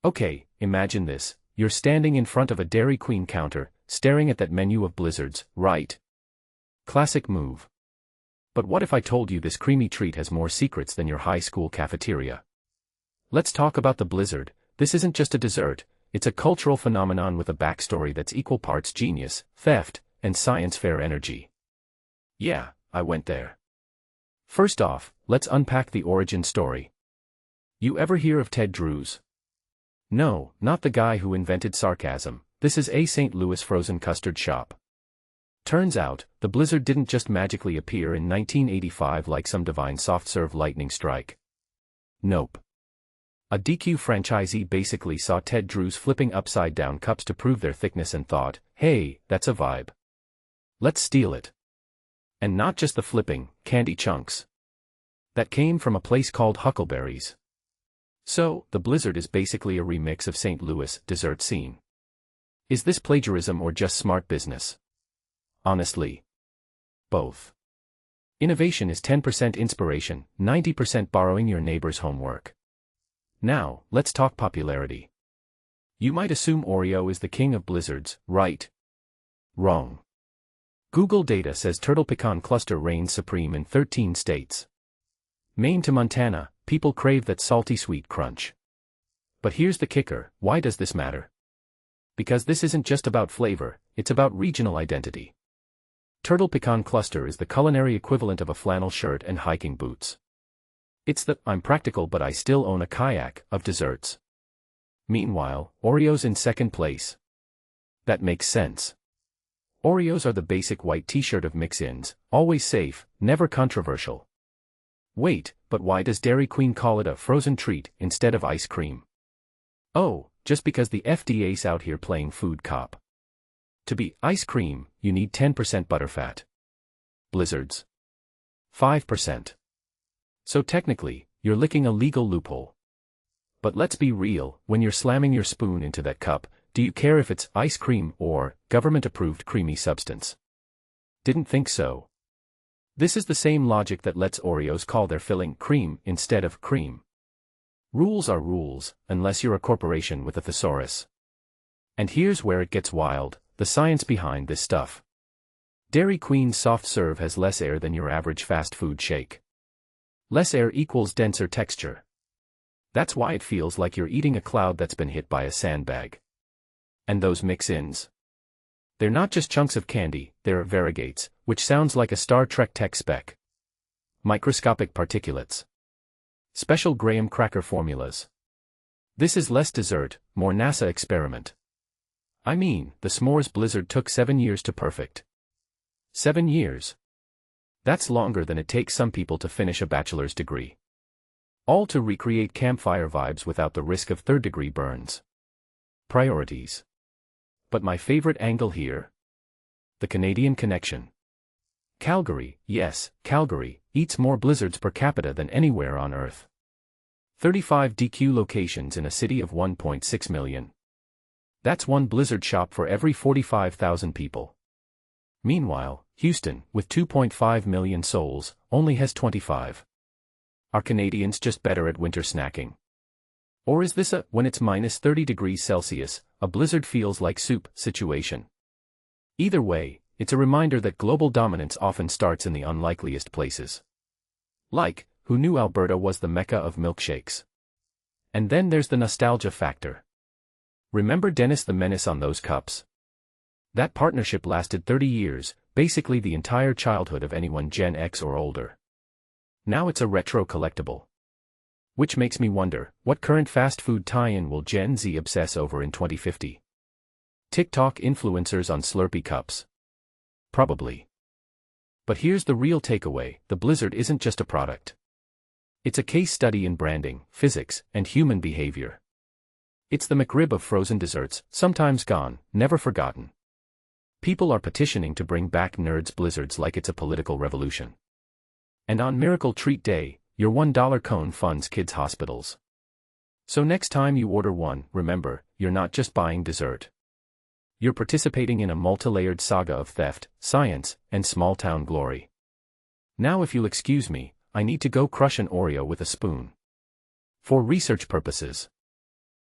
Okay, imagine this. You're standing in front of a Dairy Queen counter, staring at that menu of blizzards, right? Classic move. But what if I told you this creamy treat has more secrets than your high school cafeteria? Let's talk about the blizzard. This isn't just a dessert, it's a cultural phenomenon with a backstory that's equal parts genius, theft, and science fair energy. Yeah, I went there. First off, let's unpack the origin story. You ever hear of Ted Drewes? No, not the guy who invented sarcasm. This is a St. Louis frozen custard shop. Turns out, the blizzard didn't just magically appear in 1985 like some divine soft-serve lightning strike. Nope. A DQ franchisee basically saw Ted Drewes flipping upside-down cups to prove their thickness and thought, hey, that's a vibe. Let's steal it. And not just the flipping, candy chunks. That came from a place called Huckleberry's. So, the blizzard is basically a remix of St. Louis' dessert scene. Is this plagiarism or just smart business? Honestly, both. Innovation is 10% inspiration, 90% borrowing your neighbor's homework. Now, let's talk popularity. You might assume Oreo is the king of blizzards, right? Wrong. Google data says Turtle Pecan Cluster reigns supreme in 13 states. Maine to Montana, people crave that salty sweet crunch. But here's the kicker, why does this matter? Because this isn't just about flavor, it's about regional identity. Turtle Pecan Cluster is the culinary equivalent of a flannel shirt and hiking boots. It's the, I'm practical but I still own a kayak, of desserts. Meanwhile, Oreo's in second place. That makes sense. Oreos are the basic white t-shirt of mix-ins, always safe, never controversial. Wait, but why does Dairy Queen call it a frozen treat instead of ice cream? Oh, just because the FDA's out here playing food cop. To be ice cream, you need 10% butterfat. Blizzards. 5%. So technically, you're licking a legal loophole. But let's be real, when you're slamming your spoon into that cup, do you care if it's ice cream or government-approved creamy substance? Didn't think so. This is the same logic that lets Oreos call their filling cream instead of cream. Rules are rules, unless you're a corporation with a thesaurus. And here's where it gets wild, the science behind this stuff. Dairy Queen's soft serve has less air than your average fast food shake. Less air equals denser texture. That's why it feels like you're eating a cloud that's been hit by a sandbag. And those mix-ins? They're not just chunks of candy, they're variegates, which sounds like a Star Trek tech spec. Microscopic particulates. Special graham cracker formulas. This is less dessert, more NASA experiment. I mean, the s'mores blizzard took 7 years to perfect. 7 years. That's longer than it takes some people to finish a bachelor's degree. All to recreate campfire vibes without the risk of third-degree burns. Priorities. But my favorite angle here? The Canadian connection. Calgary, yes, Calgary, eats more blizzards per capita than anywhere on Earth. 35 DQ locations in a city of 1.6 million. That's one blizzard shop for every 45,000 people. Meanwhile, Houston, with 2.5 million souls, only has 25. Are Canadians just better at winter snacking? Or is this a, when it's minus 30 degrees Celsius, a blizzard feels like soup situation? Either way, it's a reminder that global dominance often starts in the unlikeliest places. Like, who knew Alberta was the mecca of milkshakes? And then there's the nostalgia factor. Remember Dennis the Menace on those cups? That partnership lasted 30 years, basically the entire childhood of anyone Gen X or older. Now it's a retro collectible. Which makes me wonder, what current fast food tie-in will Gen Z obsess over in 2050? TikTok influencers on Slurpee cups? Probably. But here's the real takeaway, the blizzard isn't just a product. It's a case study in branding, physics, and human behavior. It's the McRib of frozen desserts, sometimes gone, never forgotten. People are petitioning to bring back nerds blizzards like it's a political revolution. And on Miracle Treat Day, your $1 cone funds kids' hospitals. So next time you order one, remember, you're not just buying dessert. You're participating in a multi-layered saga of theft, science, and small-town glory. Now if you'll excuse me, I need to go crush an Oreo with a spoon. For research purposes.